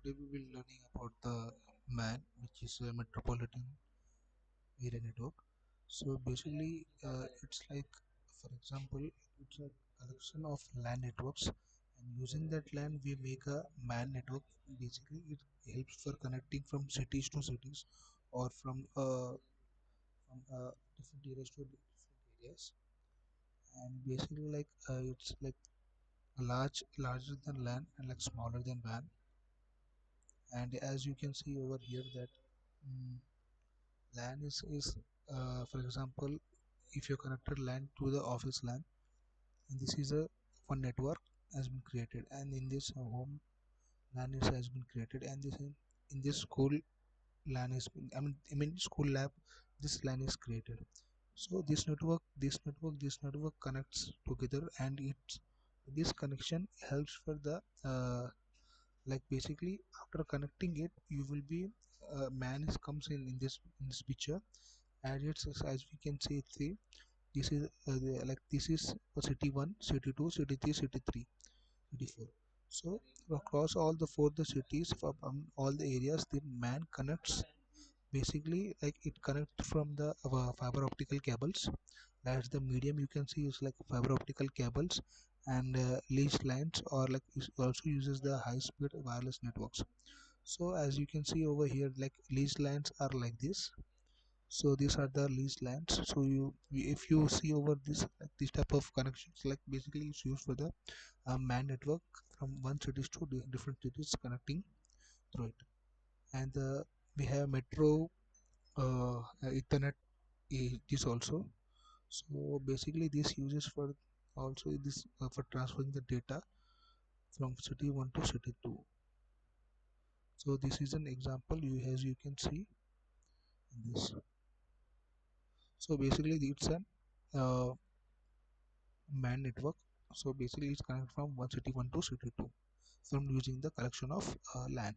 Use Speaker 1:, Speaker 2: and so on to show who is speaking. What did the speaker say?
Speaker 1: Today we will learning about the MAN, which is a Metropolitan Area Network. So basically, it's like, for example, it's a collection of LAN networks, and using that LAN, we make a MAN network. Basically, it helps for connecting from cities to cities, or from different areas to different areas. And basically, like it's like larger than LAN and like smaller than WAN. And as you can see over here that. mm LAN is for example, if you connected LAN to the office LAN, and this is a one network has been created, and in this home LAN has been created, and in this school LAN is I mean school lab, this LAN is created. So this network connects together, and this connection helps for the like basically after connecting it, you will be man is comes in this picture, and it's as we can see this is this is for city 1, city 2, city 3, city 3, city 4. So across all the the cities from all the areas, the man connects. Basically, like it connects from the fiber optical cables. That's the medium you can see is like fiber optical cables, and leased lines, or like it also uses the high speed wireless networks. So as you can see over here, like leased lines are like this. So these are the leased lands. So if you see over this type of connections, like basically it's used for the man network from one cities to different cities connecting through it. And we have metro ethernet is also. So basically this uses for also this for transferring the data from city 1 to city 2. So this is an example, as you can see in this. So basically it's an uh, man network. So basically it's connected from one city 1 to city 2 from using the collection of LAN.